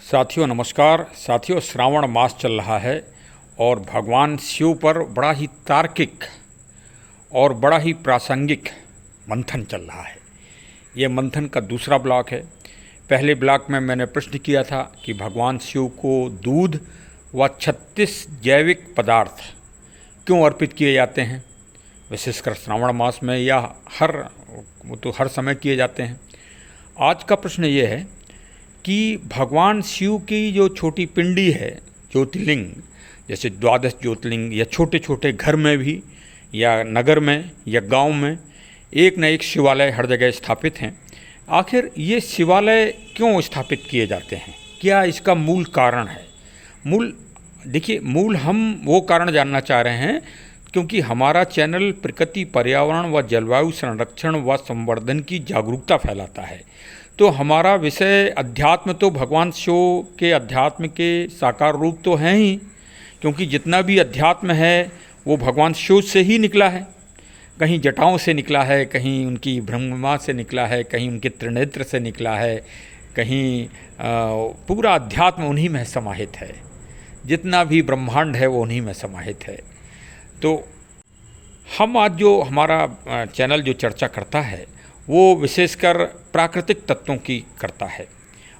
साथियों नमस्कार। साथियों, श्रावण मास चल रहा है और भगवान शिव पर बड़ा ही तार्किक और बड़ा ही प्रासंगिक मंथन चल रहा है। ये मंथन का दूसरा ब्लॉक है। पहले ब्लॉक में मैंने प्रश्न किया था कि भगवान शिव को दूध व 36 जैविक पदार्थ क्यों अर्पित किए जाते हैं, विशेषकर श्रावण मास में या हर समय किए जाते हैं। आज का प्रश्न ये है कि भगवान शिव की जो छोटी पिंडी है, ज्योतिर्लिंग, जैसे 12 ज्योतिर्लिंग या छोटे छोटे घर में भी या नगर में या गांव में एक न एक शिवालय हर जगह स्थापित हैं। आखिर ये शिवालय क्यों स्थापित किए जाते हैं, क्या इसका मूल कारण है? मूल हम वो कारण जानना चाह रहे हैं क्योंकि हमारा चैनल प्रकृति, पर्यावरण व जलवायु संरक्षण व संवर्धन की जागरूकता फैलाता है। तो हमारा विषय अध्यात्म तो भगवान शिव के अध्यात्म के साकार रूप तो हैं ही, क्योंकि जितना भी अध्यात्म है वो भगवान शिव से ही निकला है। कहीं जटाओं से निकला है, कहीं उनकी ब्रह्मा से निकला है, कहीं उनके त्रिनेत्र से निकला है, कहीं पूरा अध्यात्म उन्हीं में समाहित है। जितना भी ब्रह्मांड है वो उन्हीं में समाहित है। तो हम आज जो हमारा चैनल जो चर्चा करता है वो विशेषकर प्राकृतिक तत्वों की करता है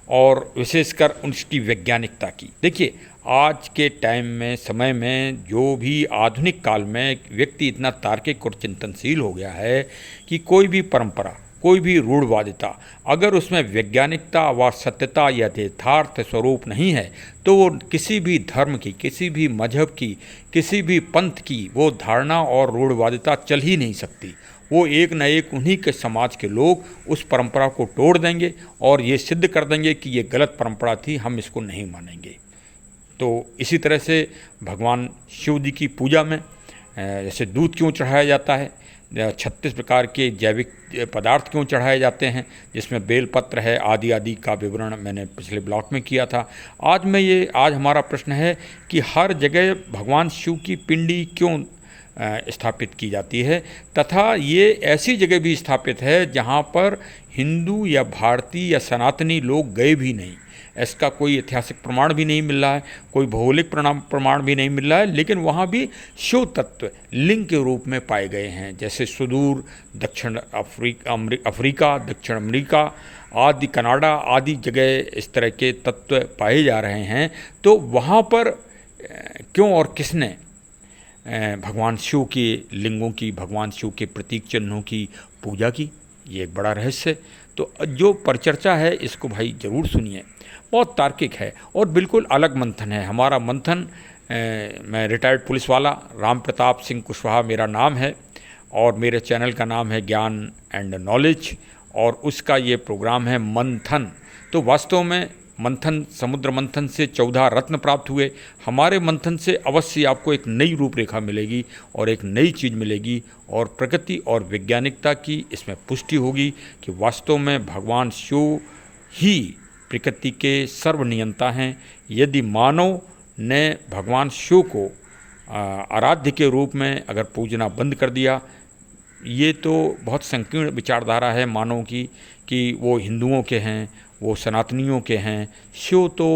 और विशेषकर उसकी वैज्ञानिकता की। देखिए, आज के टाइम में, समय में, जो भी आधुनिक काल में व्यक्ति इतना तार्किक और चिंतनशील हो गया है कि कोई भी परंपरा, कोई भी रूढ़वादिता अगर उसमें वैज्ञानिकता व सत्यता या यथार्थ स्वरूप नहीं है तो वो किसी भी धर्म की, किसी भी मजहब की, किसी भी पंथ की वो धारणा और रूढ़वादिता चल ही नहीं सकती। वो एक न एक उन्हीं के समाज के लोग उस परंपरा को तोड़ देंगे और ये सिद्ध कर देंगे कि ये गलत परंपरा थी, हम इसको नहीं मानेंगे। तो इसी तरह से भगवान शिव जी की पूजा में जैसे दूध क्यों चढ़ाया जाता है, 36 प्रकार के जैविक पदार्थ क्यों चढ़ाए जाते हैं, जिसमें बेलपत्र है, आदि आदि का विवरण मैंने पिछले ब्लॉक में किया था। आज हमारा प्रश्न है कि हर जगह भगवान शिव की पिंडी क्यों स्थापित की जाती है, तथा ये ऐसी जगह भी स्थापित है जहाँ पर हिंदू या भारतीय या सनातनी लोग गए भी नहीं। इसका कोई ऐतिहासिक प्रमाण भी नहीं मिल रहा है, कोई भौगोलिक प्रमाण भी नहीं मिल रहा है, लेकिन वहाँ भी शिव तत्व लिंग के रूप में पाए गए हैं। जैसे सुदूर दक्षिण अफ्रीका, दक्षिण अमेरिका आदि, कनाडा आदि जगह इस तरह के तत्व पाए जा रहे हैं। तो वहाँ पर क्यों और किसने भगवान शिव के लिंगों की, भगवान शिव के प्रतीक चिन्हों की पूजा की, ये एक बड़ा रहस्य। तो जो परिचर्चा है इसको भाई ज़रूर सुनिए, बहुत तार्किक है और बिल्कुल अलग मंथन है। हमारा मंथन, मैं रिटायर्ड पुलिस वाला राम प्रताप सिंह कुशवाहा मेरा नाम है और मेरे चैनल का नाम है ज्ञान एंड नॉलेज और उसका ये प्रोग्राम है मंथन। तो वास्तव में मंथन, समुद्र मंथन से 14 रत्न प्राप्त हुए। हमारे मंथन से अवश्य आपको एक नई रूपरेखा मिलेगी और एक नई चीज़ मिलेगी और प्रकृति और वैज्ञानिकता की इसमें पुष्टि होगी कि वास्तव में भगवान शिव ही प्रकृति के सर्वनियंता हैं। यदि मानव ने भगवान शिव को आराध्य के रूप में अगर पूजना बंद कर दिया, ये तो बहुत संकीर्ण विचारधारा है मानव की कि वो हिंदुओं के हैं, वो सनातनियों के हैं। शिव तो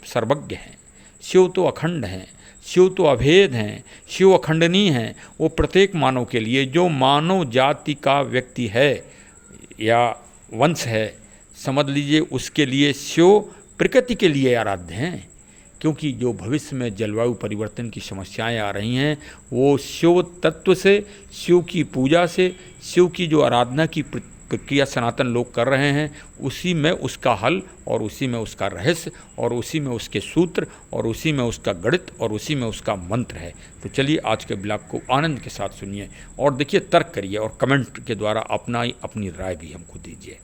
सर्वज्ञ हैं, शिव तो अखंड हैं, शिव तो अभेद हैं, शिव अखंडनीय हैं। वो प्रत्येक मानव के लिए, जो मानव जाति का व्यक्ति है या वंश है, समझ लीजिए उसके लिए शिव प्रकृति के लिए आराध्य हैं। क्योंकि जो भविष्य में जलवायु परिवर्तन की समस्याएं आ रही हैं वो शिव तत्व से, शिव की पूजा से, शिव की जो आराधना की प्रक्रिया सनातन लोग कर रहे हैं, उसी में उसका हल और उसी में उसका रहस्य और उसी में उसके सूत्र और उसी में उसका गणित और उसी में उसका मंत्र है। तो चलिए आज के ब्लॉग को आनंद के साथ सुनिए और देखिए, तर्क करिए और कमेंट के द्वारा अपनी राय भी हमको दीजिए।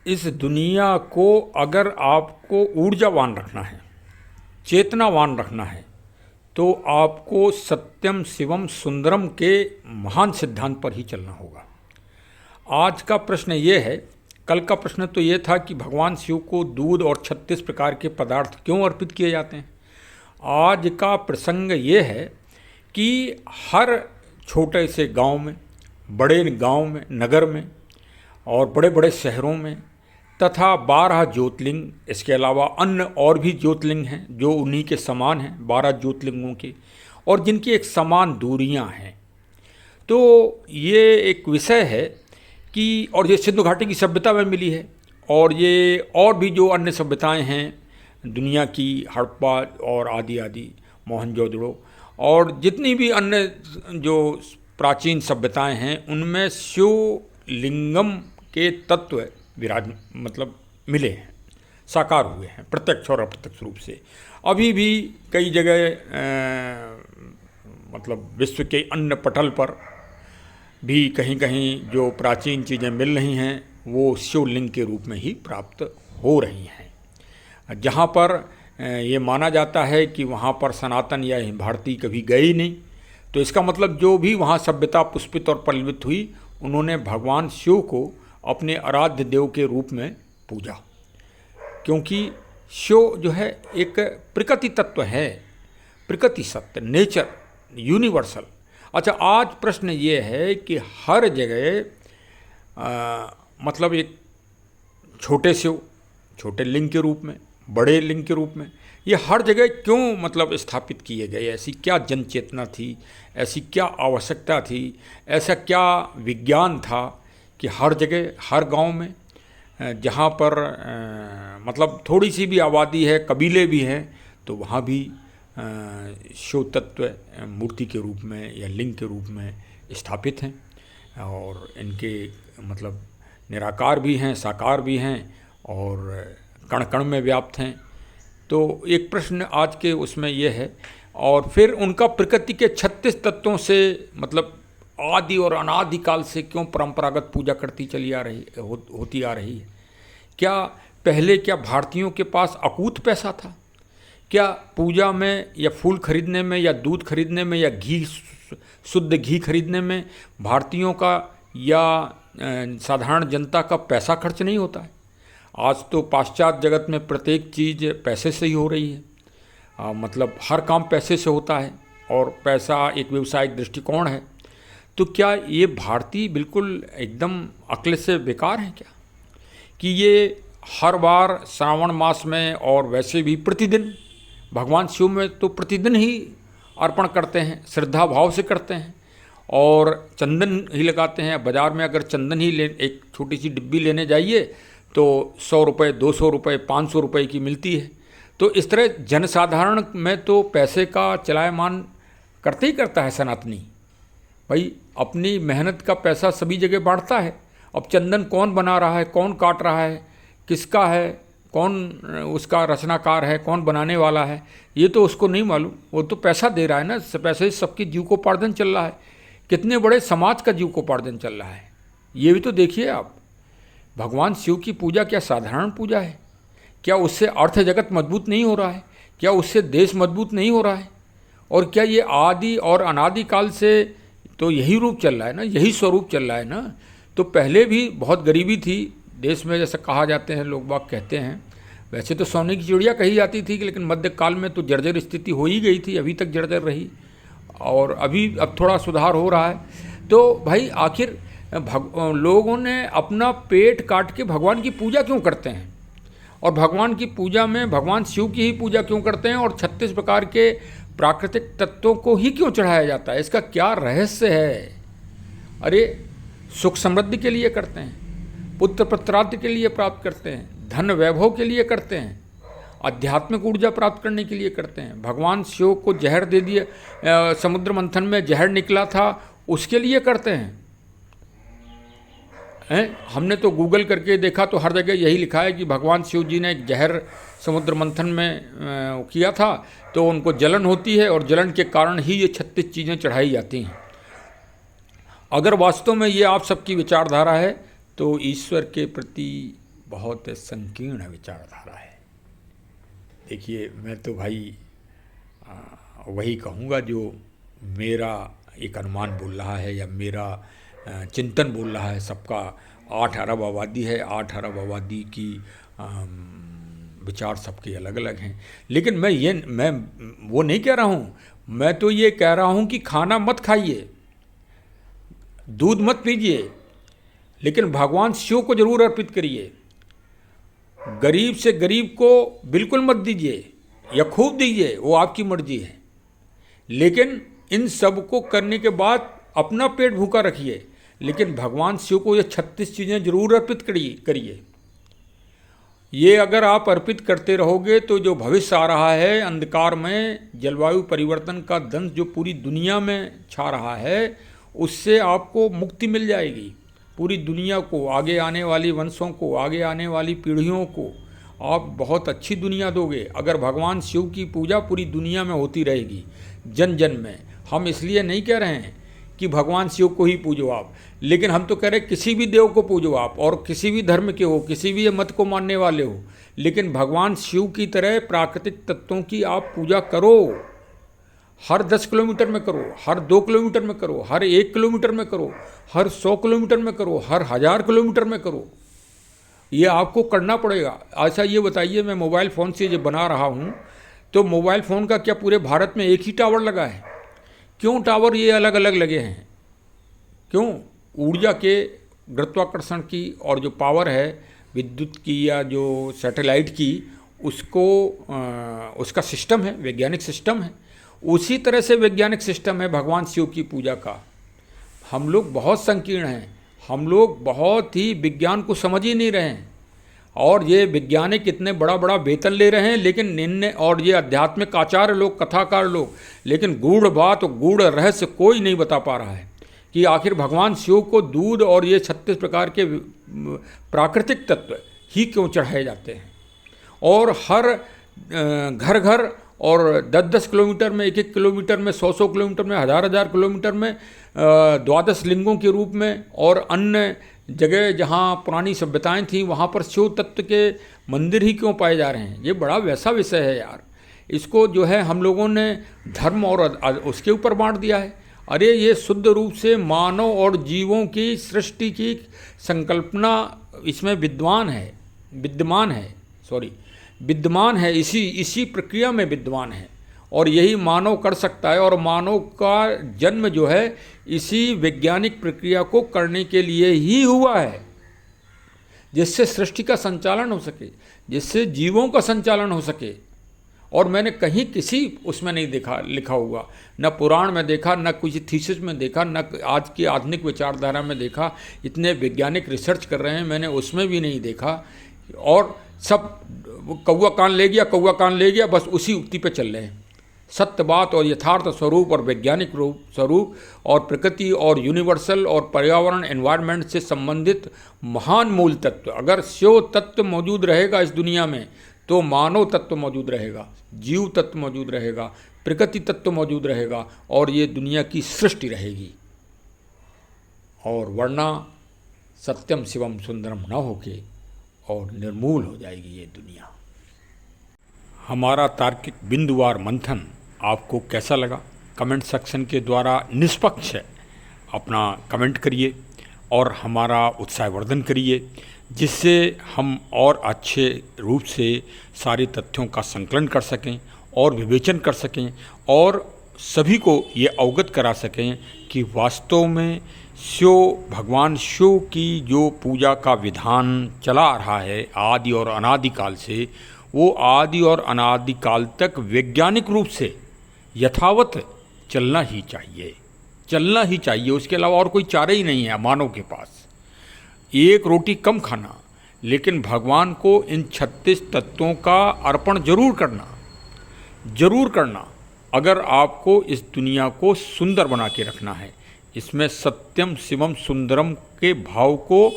इस दुनिया को अगर आपको ऊर्जावान रखना है, चेतनावान रखना है, तो आपको सत्यम शिवम सुंदरम के महान सिद्धांत पर ही चलना होगा। आज का प्रश्न ये है, कल का प्रश्न तो ये था कि भगवान शिव को दूध और 36 प्रकार के पदार्थ क्यों अर्पित किए जाते हैं। आज का प्रसंग ये है कि हर छोटे से गांव में, बड़े गांव में, नगर में और बड़े बड़े शहरों में तथा 12 ज्योतिर्लिंग, इसके अलावा अन्य और भी ज्योतिर्लिंग हैं जो उन्हीं के समान हैं, 12 ज्योतिर्लिंगों के, और जिनकी एक समान दूरियां हैं। तो ये एक विषय है कि, और ये सिंधु घाटी की सभ्यता में मिली है, और ये और भी जो अन्य सभ्यताएं हैं दुनिया की, हड़प्पा और आदि आदि, मोहनजोदड़ो, और जितनी भी अन्य जो प्राचीन सभ्यताएं हैं, उनमें शिवलिंगम के तत्व मतलब मिले हैं, साकार हुए हैं, प्रत्यक्ष और अप्रत्यक्ष रूप से। अभी भी कई जगह मतलब विश्व के अन्य पटल पर भी कहीं कहीं जो प्राचीन चीज़ें मिल रही हैं वो शिवलिंग के रूप में ही प्राप्त हो रही हैं। जहाँ पर ये माना जाता है कि वहाँ पर सनातन या भारतीय कभी गए ही नहीं, तो इसका मतलब जो भी वहाँ सभ्यता पुष्पित और पल्लवित हुई, उन्होंने भगवान शिव को अपने आराध्य देव के रूप में पूजा, क्योंकि शिव जो है एक प्रकृति तत्व है, प्रकृति सत्य, नेचर, यूनिवर्सल। अच्छा, आज प्रश्न ये है कि हर जगह मतलब एक छोटे शिव, छोटे लिंग के रूप में, बड़े लिंग के रूप में, ये हर जगह क्यों मतलब स्थापित किए गए? ऐसी क्या जन चेतना थी, ऐसी क्या आवश्यकता थी, ऐसा क्या विज्ञान था कि हर जगह, हर गांव में, जहाँ पर मतलब थोड़ी सी भी आबादी है, कबीले भी हैं, तो वहाँ भी शिव तत्व मूर्ति के रूप में या लिंग के रूप में स्थापित हैं, और इनके मतलब निराकार भी हैं, साकार भी हैं, और कण कण में व्याप्त हैं। तो एक प्रश्न आज के उसमें ये है, और फिर उनका प्रकृति के 36 तत्वों से मतलब आदि और अनादिकाल से क्यों परंपरागत पूजा करती चली आ रही होती आ रही है? क्या पहले, क्या भारतीयों के पास अकूत पैसा था? क्या पूजा में या फूल खरीदने में या दूध खरीदने में या घी, शुद्ध घी खरीदने में भारतीयों का या साधारण जनता का पैसा खर्च नहीं होता है? आज तो पाश्चात्य जगत में प्रत्येक चीज़ पैसे से ही हो रही है, मतलब हर काम पैसे से होता है, और पैसा एक व्यवसायिक दृष्टिकोण है। तो क्या ये भारतीय बिल्कुल एकदम अक्ल से बेकार हैं क्या, कि ये हर बार श्रावण मास में और वैसे भी प्रतिदिन भगवान शिव में तो प्रतिदिन ही अर्पण करते हैं, श्रद्धा भाव से करते हैं, और चंदन ही लगाते हैं। बाज़ार में अगर चंदन ही एक छोटी सी डिब्बी लेने जाइए तो 100 रुपये, 200 रुपये, 500 रुपये की मिलती है। तो इस तरह जनसाधारण में तो पैसे का चलायमान करते ही करता है सनातनी भाई, अपनी मेहनत का पैसा सभी जगह बांटता है। अब चंदन कौन बना रहा है, कौन काट रहा है, किसका है, कौन उसका रचनाकार है, कौन बनाने वाला है, ये तो उसको नहीं मालूम। वो तो पैसा दे रहा है ना, पैसे से सबकी जीविकोपार्जन चल रहा है। कितने बड़े समाज का जीविकोपार्जन चल रहा है, ये भी तो देखिए आप। भगवान शिव की पूजा क्या साधारण पूजा है? क्या उससे अर्थ जगत मजबूत नहीं हो रहा है? क्या उससे देश मजबूत नहीं हो रहा है? और क्या ये आदि और अनादिकाल से तो यही रूप चल रहा है ना, यही स्वरूप चल रहा है ना। तो पहले भी बहुत गरीबी थी देश में, जैसे कहा जाते हैं, लोग बाग कहते हैं। वैसे तो सोने की चिड़िया कही जाती थी, लेकिन मध्यकाल में तो जर्जर स्थिति हो ही गई थी, अभी तक जर्जर रही, और अब थोड़ा सुधार हो रहा है। तो भाई आखिर लोगों ने अपना पेट काट के भगवान की पूजा क्यों करते हैं? और भगवान की पूजा में भगवान शिव की ही पूजा क्यों करते हैं? और 36 प्रकार के प्राकृतिक तत्वों को ही क्यों चढ़ाया जाता है? इसका क्या रहस्य है? अरे सुख समृद्धि के लिए करते हैं, पुत्र पुत्रार्थ के लिए प्राप्त करते हैं, धन वैभव के लिए करते हैं, आध्यात्मिक ऊर्जा प्राप्त करने के लिए करते हैं। भगवान शिव को जहर दे दिए, समुद्र मंथन में जहर निकला था, उसके लिए करते हैं। हमने तो गूगल करके देखा तो हर जगह यही लिखा है कि भगवान शिव जी ने एक जहर समुद्र मंथन में किया था, तो उनको जलन होती है, और जलन के कारण ही ये 36 चीज़ें चढ़ाई जाती हैं। अगर वास्तव में ये आप सबकी विचारधारा है तो ईश्वर के प्रति बहुत संकीर्ण विचारधारा है। देखिए, मैं तो भाई वही कहूँगा जो मेरा एक अनुमान बोल रहा है या मेरा चिंतन बोल रहा है। सबका 8 अरब आबादी है, 8 अरब आबादी की विचार सबके अलग अलग हैं। लेकिन मैं वो नहीं कह रहा हूँ, मैं तो ये कह रहा हूँ कि खाना मत खाइए, दूध मत पीजिए, लेकिन भगवान शिव को जरूर अर्पित करिए। गरीब से गरीब को बिल्कुल मत दीजिए या खूब दीजिए, वो आपकी मर्जी है, लेकिन इन सब को करने के बाद अपना पेट भूखा रखिए, लेकिन भगवान शिव को ये 36 चीज़ें जरूर अर्पित करिए। ये अगर आप अर्पित करते रहोगे तो जो भविष्य आ रहा है अंधकार में, जलवायु परिवर्तन का दंश जो पूरी दुनिया में छा रहा है, उससे आपको मुक्ति मिल जाएगी। पूरी दुनिया को, आगे आने वाली वंशों को, आगे आने वाली पीढ़ियों को आप बहुत अच्छी दुनिया दोगे अगर भगवान शिव की पूजा पूरी दुनिया में होती रहेगी, जन जन में। हम इसलिए नहीं कह रहे हैं कि भगवान शिव को ही पूजो आप, लेकिन हम तो कह रहे हैं किसी भी देव को पूजो आप, और किसी भी धर्म के हो, किसी भी मत को मानने वाले हो, लेकिन भगवान शिव की तरह प्राकृतिक तत्वों की आप पूजा करो। हर 10 किलोमीटर में करो, हर 2 किलोमीटर में करो, हर 1 किलोमीटर में करो, हर 100 किलोमीटर में करो, हर 1000 किलोमीटर में करो। ये आपको करना पड़ेगा। अच्छा ये बताइए, मैं मोबाइल फ़ोन से जो बना रहा हूँ, तो मोबाइल फ़ोन का क्या पूरे भारत में एक ही टावर लगा है? क्यों टावर ये अलग अलग लगे हैं? क्यों? ऊर्जा के, गुरुत्वाकर्षण की, और जो पावर है विद्युत की या जो सैटेलाइट की, उसको उसका सिस्टम है, वैज्ञानिक सिस्टम है। उसी तरह से वैज्ञानिक सिस्टम है भगवान शिव की पूजा का। हम लोग बहुत संकीर्ण हैं, हम लोग बहुत ही विज्ञान को समझ ही नहीं रहे हैं, और ये वैज्ञानिक इतने बड़ा बड़ा वेतन ले रहे हैं, लेकिन निन्ने और ये आध्यात्मिक आचार्य लोग, कथाकार लोग, लेकिन गूढ़ बात और गूढ़ रहस्य कोई नहीं बता पा रहा है कि आखिर भगवान शिव को दूध और ये 36 प्रकार के प्राकृतिक तत्व ही क्यों चढ़ाए जाते हैं। और हर घर घर और 10-10 किलोमीटर में, 1-1 किलोमीटर में, 100-100 किलोमीटर में, 1000-1000 किलोमीटर में 12 लिंगों के रूप में, और अन्य जगह जहाँ पुरानी सभ्यताएं थीं वहाँ पर शिव तत्व के मंदिर ही क्यों पाए जा रहे हैं। ये बड़ा वैसा विषय है यार, इसको जो है हम लोगों ने धर्म और उसके ऊपर बांट दिया है। अरे ये शुद्ध रूप से मानव और जीवों की सृष्टि की संकल्पना इसमें विद्यमान है, इसी प्रक्रिया में विद्यमान है, और यही मानव कर सकता है। और मानव का जन्म जो है इसी वैज्ञानिक प्रक्रिया को करने के लिए ही हुआ है, जिससे सृष्टि का संचालन हो सके, जिससे जीवों का संचालन हो सके। और मैंने कहीं किसी उसमें नहीं देखा लिखा हुआ, न पुराण में देखा, न किसी थीसिस में देखा, न आज की आधुनिक विचारधारा में देखा। इतने वैज्ञानिक रिसर्च कर रहे हैं, मैंने उसमें भी नहीं देखा। और सब कौवा कान ले गया, बस उसी उक्ति पे चल रहे हैं। सत्य बात और यथार्थ स्वरूप और वैज्ञानिक रूप स्वरूप और प्रकृति और यूनिवर्सल और पर्यावरण एनवायरनमेंट से संबंधित महान मूल तत्व, अगर शिव तत्व मौजूद रहेगा इस दुनिया में, तो मानव तत्व मौजूद रहेगा, जीव तत्व मौजूद रहेगा, प्रकृति तत्व मौजूद रहेगा, और ये दुनिया की सृष्टि रहेगी। और वरना सत्यम शिवम सुंदरम न होके और निर्मूल हो जाएगी ये दुनिया। हमारा तार्किक बिंदुवार मंथन आपको कैसा लगा? कमेंट सेक्शन के द्वारा निष्पक्ष अपना कमेंट करिए और हमारा उत्साहवर्धन करिए, जिससे हम और अच्छे रूप से सारे तथ्यों का संकलन कर सकें और विवेचन कर सकें, और सभी को ये अवगत करा सकें कि वास्तव में भगवान शिव की जो पूजा का विधान चला आ रहा है आदि और अनादिकाल से, वो आदि और अनादिकाल तक वैज्ञानिक रूप से यथावत चलना ही चाहिए। उसके अलावा और कोई चारा ही नहीं है मानव के पास। एक रोटी कम खाना, लेकिन भगवान को इन 36 तत्वों का अर्पण जरूर करना अगर आपको इस दुनिया को सुंदर बना के रखना है। इसमें सत्यम शिवम सुंदरम के भाव को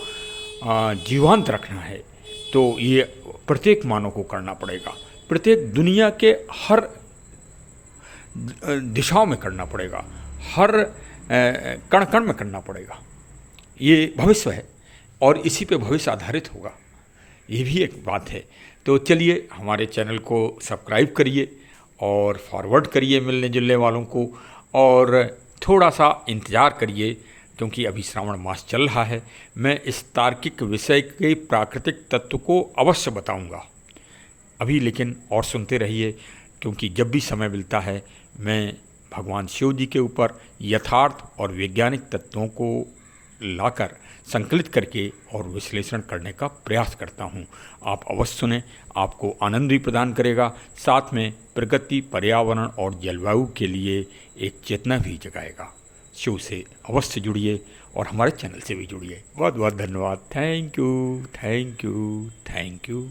जीवांत रखना है, तो ये प्रत्येक मानव को करना पड़ेगा, प्रत्येक दुनिया के हर दिशाओं में करना पड़ेगा, हर कण कण में करना पड़ेगा। ये भविष्य है और इसी पे भविष्य आधारित होगा, ये भी एक बात है। तो चलिए हमारे चैनल को सब्सक्राइब करिए और फॉरवर्ड करिए मिलने जुलने वालों को, और थोड़ा सा इंतज़ार करिए क्योंकि अभी श्रावण मास चल रहा है। मैं इस तार्किक विषय के प्राकृतिक तत्व को अवश्य बताऊंगा अभी, लेकिन और सुनते रहिए, क्योंकि जब भी समय मिलता है मैं भगवान शिव जी के ऊपर यथार्थ और वैज्ञानिक तत्वों को लाकर संकलित करके और विश्लेषण करने का प्रयास करता हूँ। आप अवश्य सुने, आपको आनंद भी प्रदान करेगा, साथ में प्रकृति, पर्यावरण और जलवायु के लिए एक चेतना भी जगाएगा। शो से अवश्य जुड़िए और हमारे चैनल से भी जुड़िए। बहुत बहुत धन्यवाद। Thank you, thank you, thank you.